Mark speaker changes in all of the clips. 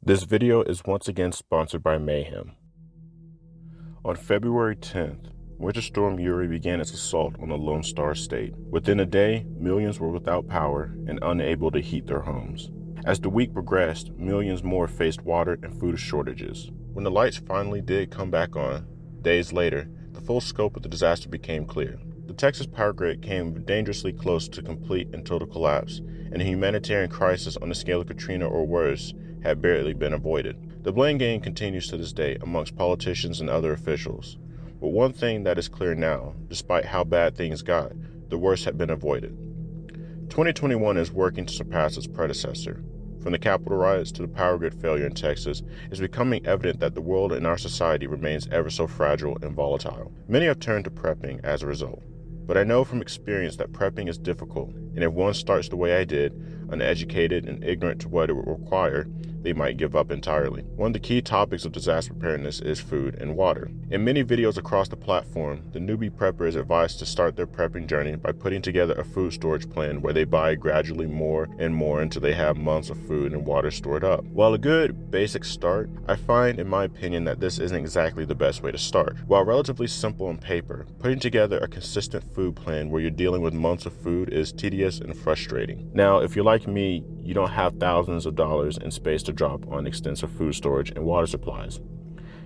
Speaker 1: This video is once again sponsored by Mayhem. On February 10th, Winter Storm Uri began its assault on the Lone Star State. Within a day, millions were without power and unable to heat their homes. As the week progressed, millions more faced water and food shortages. When the lights finally did come back on, days later, the full scope of the disaster became clear. The Texas power grid came dangerously close to complete and total collapse, and a humanitarian crisis on the scale of Katrina or worse had barely been avoided. The blame game continues to this day amongst politicians and other officials. But one thing that is clear now, despite how bad things got, the worst had been avoided. 2021 is working to surpass its predecessor. From the Capitol riots to the power grid failure in Texas, it's becoming evident that the world and our society remains ever so fragile and volatile. Many have turned to prepping as a result. But I know from experience that prepping is difficult, and if one starts the way I did, uneducated and ignorant to what it would require, they might give up entirely. One of the key topics of disaster preparedness is food and water. In many videos across the platform, the newbie prepper is advised to start their prepping journey by putting together a food storage plan where they buy gradually more and more until they have months of food and water stored up. While a good basic start, I find in my opinion that this isn't exactly the best way to start. While relatively simple on paper, putting together a consistent food plan where you're dealing with months of food is tedious and frustrating. Now, if you're like me, you don't have thousands of dollars in space to drop on extensive food storage and water supplies.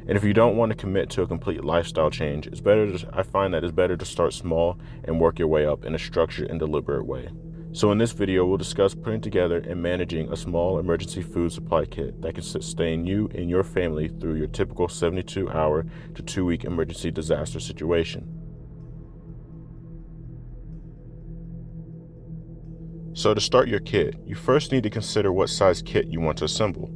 Speaker 1: And if you don't want to commit to a complete lifestyle change, I find that it's better to start small and work your way up in a structured and deliberate way. So in this video, we'll discuss putting together and managing a small emergency food supply kit that can sustain you and your family through your typical 72-hour to 2-week emergency disaster situation. So to start your kit, you first need to consider what size kit you want to assemble.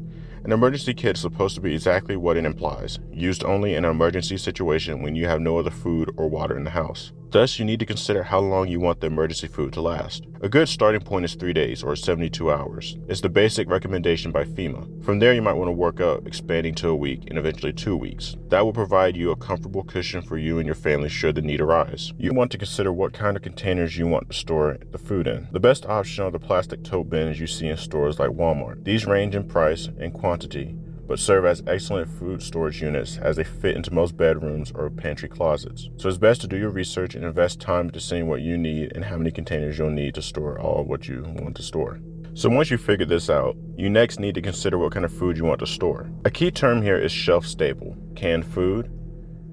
Speaker 1: An emergency kit is supposed to be exactly what it implies, used only in an emergency situation when you have no other food or water in the house. Thus, you need to consider how long you want the emergency food to last. A good starting point is 3 days or 72 hours. It's the basic recommendation by FEMA. From there, you might want to work up, expanding to a week and eventually 2 weeks. That will provide you a comfortable cushion for you and your family should the need arise. You want to consider what kind of containers you want to store the food in. The best option are the plastic tote bins you see in stores like Walmart. These range in price and quantity, but serve as excellent food storage units as they fit into most bedrooms or pantry closets. So it's best to do your research and invest time into seeing what you need and how many containers you'll need to store all what you want to store. So once you figure this out, you next need to consider what kind of food you want to store. A key term here is shelf stable, canned food,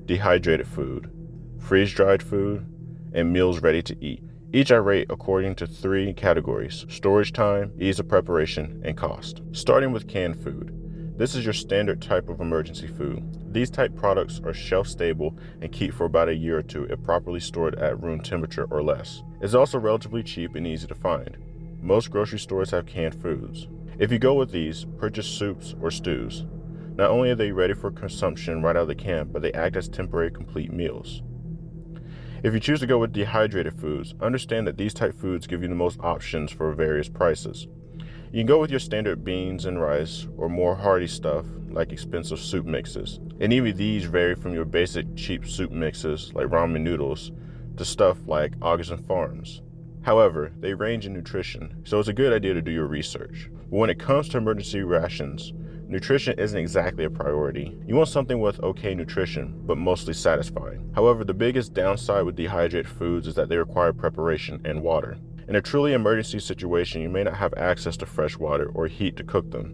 Speaker 1: dehydrated food, freeze-dried food, and meals ready to eat. Each I rate according to 3 categories: storage time, ease of preparation, and cost. Starting with canned food. This is your standard type of emergency food. These type products are shelf stable and keep for about a year or 2 if properly stored at room temperature or less. It's also relatively cheap and easy to find. Most grocery stores have canned foods. If you go with these, purchase soups or stews. Not only are they ready for consumption right out of the can, but they act as temporary complete meals. If you choose to go with dehydrated foods, understand that these type foods give you the most options for various prices. You can go with your standard beans and rice or more hearty stuff like expensive soup mixes. And even these vary from your basic cheap soup mixes like ramen noodles to stuff like August Farms. However, they range in nutrition, so it's a good idea to do your research. But when it comes to emergency rations, nutrition isn't exactly a priority. You want something with okay nutrition, but mostly satisfying. However, the biggest downside with dehydrated foods is that they require preparation and water. In a truly emergency situation, you may not have access to fresh water or heat to cook them.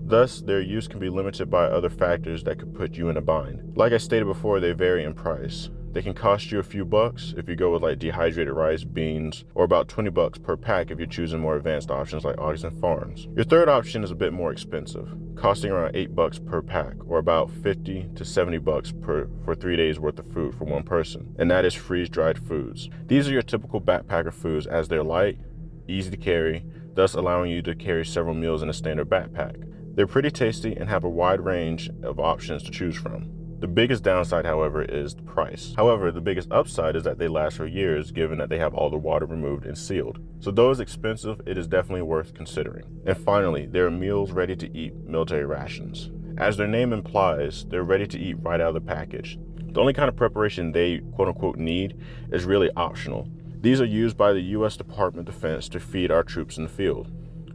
Speaker 1: Thus, their use can be limited by other factors that could put you in a bind. Like I stated before, they vary in price. They can cost you a few bucks if you go with like dehydrated rice, beans, or about 20 bucks per pack if you're choosing more advanced options like August Farms. Your third option is a bit more expensive, costing around 8 bucks per pack or about 50 to 70 bucks for 3 days worth of food for one person, and that is freeze-dried foods. These are your typical backpacker foods as they're light, easy to carry, thus allowing you to carry several meals in a standard backpack. They're pretty tasty and have a wide range of options to choose from. The biggest downside, however, is the price. However, the biggest upside is that they last for years, given that they have all the water removed and sealed. So though it's expensive, it is definitely worth considering. And finally, there are meals ready to eat military rations. As their name implies, they're ready to eat right out of the package. The only kind of preparation they quote-unquote need is really optional. These are used by the U.S. Department of Defense to feed our troops in the field.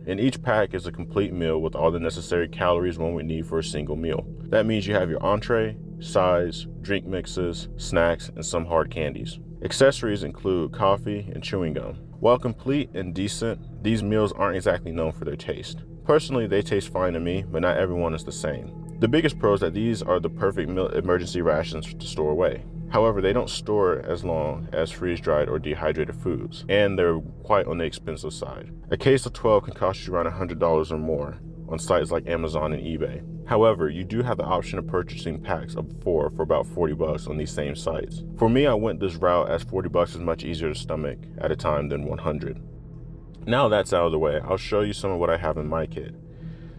Speaker 1: In each pack is a complete meal with all the necessary calories one would need for a single meal. That means you have your entree, sides, drink mixes, snacks, and some hard candies. Accessories include coffee and chewing gum. While complete and decent, these meals aren't exactly known for their taste. Personally, they taste fine to me, but not everyone is the same. The biggest pro is that these are the perfect emergency rations to store away. However, they don't store as long as freeze-dried or dehydrated foods, and they're quite on the expensive side. A case of 12 can cost you around $100 or more on sites like Amazon and eBay. However, you do have the option of purchasing packs of 4 for about $40 on these same sites. For me, I went this route as $40 is much easier to stomach at a time than $100. Now that's out of the way, I'll show you some of what I have in my kit.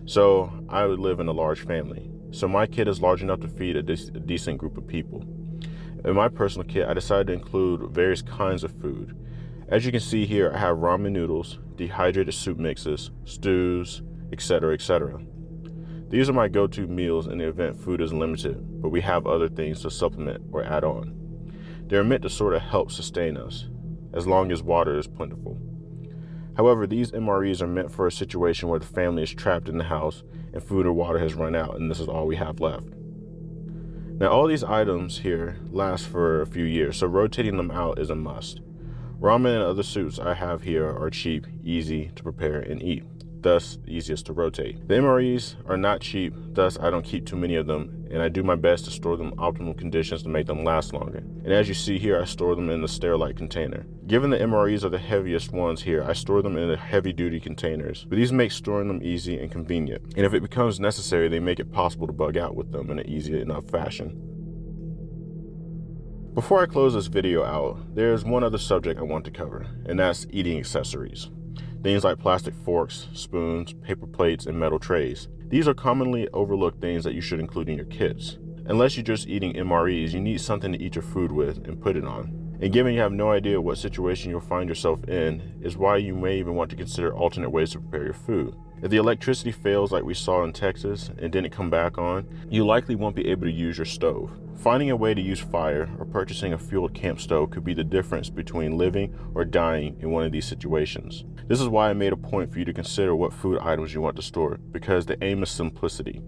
Speaker 1: So, I would live in a large family, so my kit is large enough to feed a decent group of people. In my personal kit, I decided to include various kinds of food. As you can see here, I have ramen noodles, dehydrated soup mixes, stews, etc., etc. These are my go-to meals in the event food is limited, but we have other things to supplement or add on. They're meant to sort of help sustain us, as long as water is plentiful. However, these MREs are meant for a situation where the family is trapped in the house and food or water has run out and this is all we have left. Now, all these items here last for a few years, so rotating them out is a must. Ramen and other soups I have here are cheap, easy to prepare and eat, thus easiest to rotate. The MREs are not cheap, thus I don't keep too many of them, and I do my best to store them in optimal conditions to make them last longer. And as you see here, I store them in the Sterilite container. Given the MREs are the heaviest ones here, I store them in the heavy-duty containers, but these make storing them easy and convenient. And if it becomes necessary, they make it possible to bug out with them in an easy enough fashion. Before I close this video out, there's one other subject I want to cover, and that's eating accessories. Things like plastic forks, spoons, paper plates, and metal trays. These are commonly overlooked things that you should include in your kits. Unless you're just eating MREs, you need something to eat your food with and put it on. And given you have no idea what situation you'll find yourself in, is why you may even want to consider alternate ways to prepare your food. If the electricity fails like we saw in Texas and didn't come back on, you likely won't be able to use your stove. Finding a way to use fire or purchasing a fueled camp stove could be the difference between living or dying in one of these situations. This is why I made a point for you to consider what food items you want to store, because the aim is simplicity.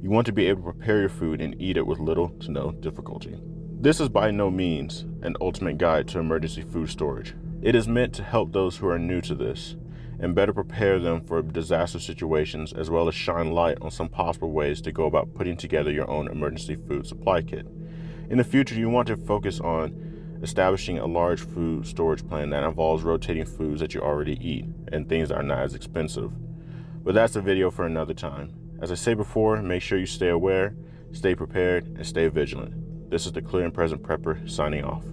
Speaker 1: You want to be able to prepare your food and eat it with little to no difficulty. This is by no means an ultimate guide to emergency food storage. It is meant to help those who are new to this and better prepare them for disaster situations, as well as shine light on some possible ways to go about putting together your own emergency food supply kit. In the future, you want to focus on establishing a large food storage plan that involves rotating foods that you already eat and things that are not as expensive. But that's a video for another time. As I say before, make sure you stay aware, stay prepared, and stay vigilant. This is the Clear and Present Prepper signing off.